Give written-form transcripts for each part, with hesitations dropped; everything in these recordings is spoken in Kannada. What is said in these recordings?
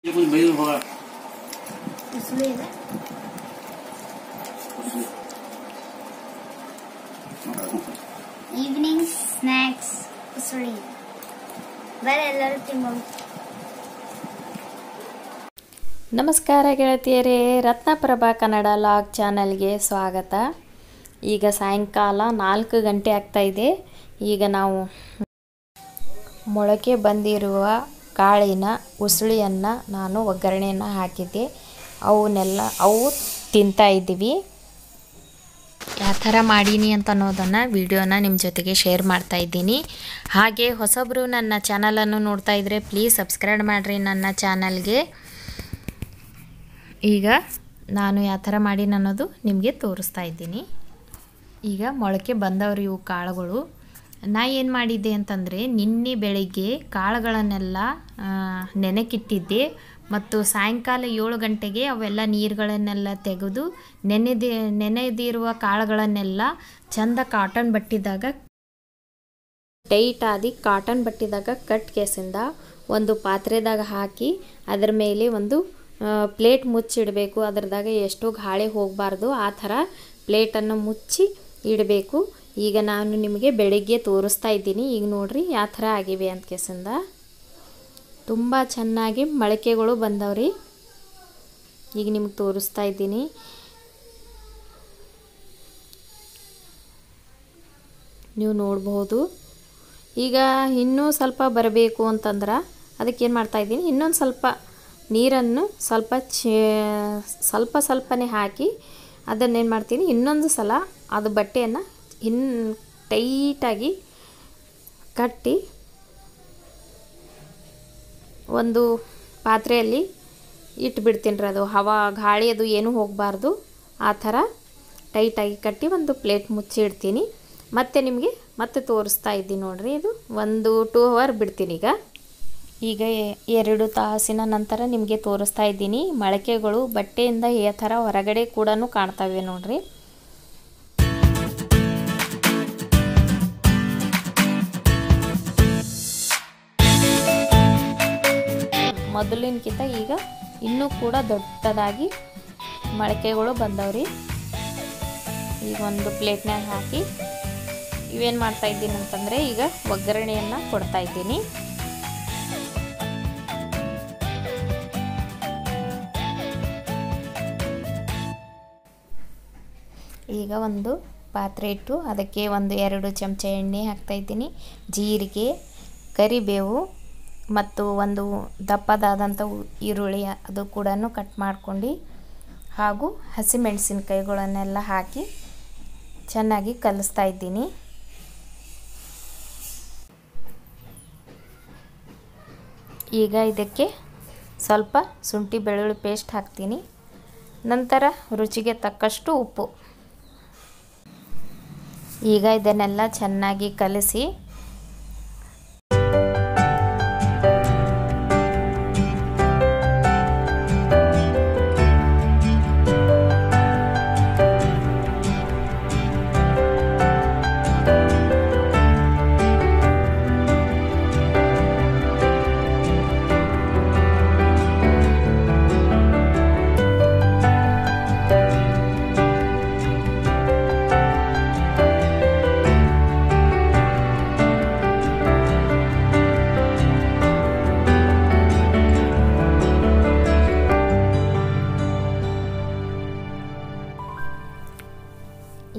ये कुछ मेल होगा इसलिए ಈವ್ನಿಂಗ್ ಸ್ನ್ಯಾಕ್ಸ್ ಉಸುಳಿ ಬರೀ ಎಲ್ಲರೂ ತಿನ್ನೋಣ. ನಮಸ್ಕಾರ ಗೆಳತಿಯರೇ, ರತ್ನಪ್ರಭಾ ಕನ್ನಡ ಲಾಗ್ ಚಾನಲ್ಗೆ ಸ್ವಾಗತ. ಈಗ ಸಾಯಂಕಾಲ 4 ಗಂಟೆ ಆಗ್ತಾಯಿದೆ. ಈಗ ನಾವು ಮೊಳಕೆ ಬಂದಿರುವ ಕಾಳಿನ ಉಸುಳಿಯನ್ನು ನಾನು ಒಗ್ಗರಣೆಯನ್ನು ಹಾಕಿದ್ದೆ. ಅವು ತಿಂತಾ ಇದ್ದೀವಿ. ಯಾವ ಥರ ಮಾಡೀನಿ ಅಂತ ಅನ್ನೋದನ್ನು ವಿಡಿಯೋನ ನಿಮ್ಮ ಜೊತೆಗೆ ಶೇರ್ ಮಾಡ್ತಾ ಇದ್ದೀನಿ. ಹಾಗೆ ಹೊಸಬ್ರು ನನ್ನ ಚಾನಲನ್ನು ನೋಡ್ತಾ ಇದ್ದರೆ ಪ್ಲೀಸ್ ಸಬ್ಸ್ಕ್ರೈಬ್ ಮಾಡಿರಿ ನನ್ನ ಚಾನಲ್ಗೆ. ಈಗ ನಾನು ಯಾವ ಥರ ಮಾಡೀನಿ ಅನ್ನೋದು ನಿಮಗೆ ತೋರಿಸ್ತಾ ಇದ್ದೀನಿ. ಈಗ ಮೊಳಕೆ ಬಂದವ್ರು ಇವು ಕಾಳುಗಳು. ನಾ ಏನು ಮಾಡಿದ್ದೆ ಅಂತಂದರೆ ನಿನ್ನೆ ಬೆಳಿಗ್ಗೆ ಕಾಳುಗಳನ್ನೆಲ್ಲ ನೆನೆಕಿಟ್ಟಿದ್ದೆ ಮತ್ತು ಸಾಯಂಕಾಲ 7 ಗಂಟೆಗೆ ಅವೆಲ್ಲ ನೀರುಗಳನ್ನೆಲ್ಲ ತೆಗೆದು ನೆನೆದಿರುವ ಕಾಳುಗಳನ್ನೆಲ್ಲ ಚಂದ ಕಾಟನ್ ಬಟ್ಟಿದಾಗ ಟೈಟ್ ಆದಿ ಕಾಟನ್ ಬಟ್ಟಿದಾಗ ಕಟ್ ಕೇಸಿಂದ ಒಂದು ಪಾತ್ರೆದಾಗ ಹಾಕಿ ಅದರ ಮೇಲೆ ಒಂದು ಪ್ಲೇಟ್ ಮುಚ್ಚಿಡಬೇಕು. ಅದರದಾಗ ಎಷ್ಟು ಗಾಳಿ ಹೋಗಬಾರ್ದು, ಆ ಥರ ಪ್ಲೇಟನ್ನು ಮುಚ್ಚಿ ಇಡಬೇಕು. ಈಗ ನಾನು ನಿಮಗೆ ಬೆಳಿಗ್ಗೆ ತೋರಿಸ್ತಾ ಇದ್ದೀನಿ. ಈಗ ನೋಡ್ರಿ ಯಾವ ಥರ ಆಗಿವೆ ಅಂತ ಕೇಸಿಂದ ತುಂಬ ಚೆನ್ನಾಗಿ ಮೊಳಕೆಗಳು ಬಂದವ್ರಿ. ಈಗ ನಿಮ್ಗೆ ತೋರಿಸ್ತಾ ಇದ್ದೀನಿ. ನೀವು ನೋಡ್ಬೋದು. ಈಗ ಇನ್ನೂ ಸ್ವಲ್ಪ ಬರಬೇಕು ಅಂತಂದ್ರೆ ಅದಕ್ಕೇನು ಮಾಡ್ತಾಯಿದ್ದೀನಿ, ಇನ್ನೊಂದು ಸ್ವಲ್ಪ ನೀರನ್ನು ಸ್ವಲ್ಪನೇ ಹಾಕಿ ಅದನ್ನೇನು ಮಾಡ್ತೀನಿ, ಇನ್ನೊಂದು ಸಲ ಅದು ಬಟ್ಟೆಯನ್ನು ಟೈಟಾಗಿ ಕಟ್ಟಿ ಒಂದು ಪಾತ್ರೆಯಲ್ಲಿ ಇಟ್ಬಿಡ್ತೀನಿ ರೀ. ಅದು ಗಾಳಿ ಅದು ಏನೂ ಹೋಗಬಾರ್ದು, ಆ ಥರ ಟೈಟಾಗಿ ಕಟ್ಟಿ ಒಂದು ಪ್ಲೇಟ್ ಮುಚ್ಚಿ ಇಡ್ತೀನಿ. ಮತ್ತು ನಿಮಗೆ ಮತ್ತೆ ತೋರಿಸ್ತಾ ಇದ್ದೀನಿ ನೋಡಿರಿ. ಇದು 1-2 ಅವರ್ ಬಿಡ್ತೀನಿ. ಈಗ 2 ತಾಸಿನ ನಂತರ ನಿಮಗೆ ತೋರಿಸ್ತಾ ಇದ್ದೀನಿ. ಮೊಳಕೆಗಳು ಬಟ್ಟೆಯಿಂದ ಈ ಥರ ಹೊರಗಡೆ ಕೂಡ ಕಾಣ್ತವೆ ನೋಡಿರಿ. ಮೊದಲಿನಕ್ಕಿಂತ ಈಗ ಇನ್ನೂ ಕೂಡ ದೊಡ್ಡದಾಗಿ ಮೊಳಕೆಗಳು ಬಂದವ್ರಿ. ಈಗ ಒಂದು ಪ್ಲೇಟ್ನಾಗ ಹಾಕಿ ಇವೇನು ಮಾಡ್ತಾ ಇದ್ದೀನಿ ಅಂತಂದರೆ ಈಗ ಒಗ್ಗರಣೆಯನ್ನು ಕೊಡ್ತಾ ಇದ್ದೀನಿ. ಈಗ ಒಂದು ಪಾತ್ರೆ ಇಟ್ಟು ಅದಕ್ಕೆ 1-2 ಚಮಚ ಎಣ್ಣೆ ಹಾಕ್ತಾ ಇದ್ದೀನಿ. ಜೀರಿಗೆ, ಕರಿಬೇವು ಮತ್ತು ಒಂದು ದಪ್ಪದಾದಂಥ ಈರುಳ್ಳಿ ಅದು ಕೂಡ ಕಟ್ ಮಾಡ್ಕೊಂಡು ಹಾಗೂ ಹಸಿಮೆಣಸಿನಕಾಯಿಗಳನ್ನೆಲ್ಲ ಹಾಕಿ ಚೆನ್ನಾಗಿ ಕಲಿಸ್ತಾ ಇದ್ದೀನಿ. ಈಗ ಇದಕ್ಕೆ ಸ್ವಲ್ಪ ಶುಂಠಿ ಬೆಳ್ಳುಳ್ಳಿ ಪೇಸ್ಟ್ ಹಾಕ್ತೀನಿ. ನಂತರ ರುಚಿಗೆ ತಕ್ಕಷ್ಟು ಉಪ್ಪು. ಈಗ ಇದನ್ನೆಲ್ಲ ಚೆನ್ನಾಗಿ ಕಲಿಸಿ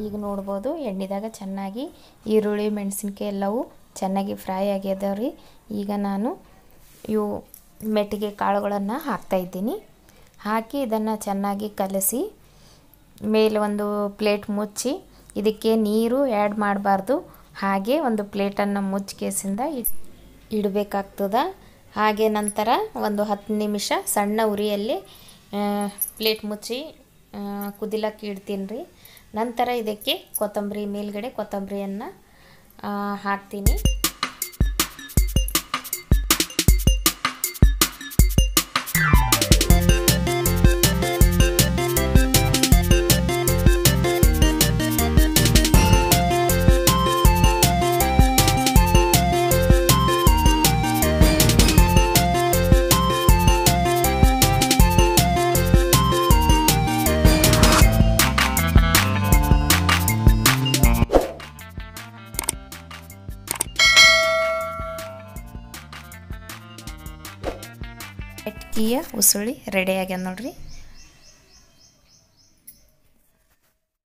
ಈಗ ನೋಡ್ಬೋದು ಎಣ್ಣೆದಾಗ ಚೆನ್ನಾಗಿ ಈರುಳ್ಳಿ ಮೆಣಸಿನ್ಕಾಯಿ ಎಲ್ಲವೂ ಚೆನ್ನಾಗಿ ಫ್ರೈ ಆಗ್ಯದವ್ರಿ. ಈಗ ನಾನು ಇವು ಮೆಟ್ಟಿಗೆ ಕಾಳುಗಳನ್ನು ಹಾಕ್ತಾಯಿದ್ದೀನಿ. ಹಾಕಿ ಇದನ್ನು ಚೆನ್ನಾಗಿ ಕಲಸಿ ಮೇಲೆ ಒಂದು ಪ್ಲೇಟ್ ಮುಚ್ಚಿ ಇದಕ್ಕೆ ನೀರು ಆ್ಯಡ್ ಮಾಡಬಾರ್ದು, ಹಾಗೆ ಒಂದು ಪ್ಲೇಟನ್ನು ಮುಚ್ಚಿಕೆಸಿಂದ ಇಡಬೇಕಾಗ್ತದೆ. ಹಾಗೆ ನಂತರ ಒಂದು 10 ನಿಮಿಷ ಸಣ್ಣ ಉರಿಯಲ್ಲಿ ಪ್ಲೇಟ್ ಮುಚ್ಚಿ ಕುದಿಲಕ್ಕೆ ಇಡ್ತೀನಿ ರೀ. ನಂತರ ಇದಕ್ಕೆ ಮೇಲ್ಗಡೆ ಕೊತ್ತಂಬರಿಯನ್ನು ಹಾಕ್ತೀನಿ. ಅವಲಕ್ಕಿಯ ಉಸುಳಿ ರೆಡಿ ಆಗ್ಯದ ನೋಡ್ರಿ.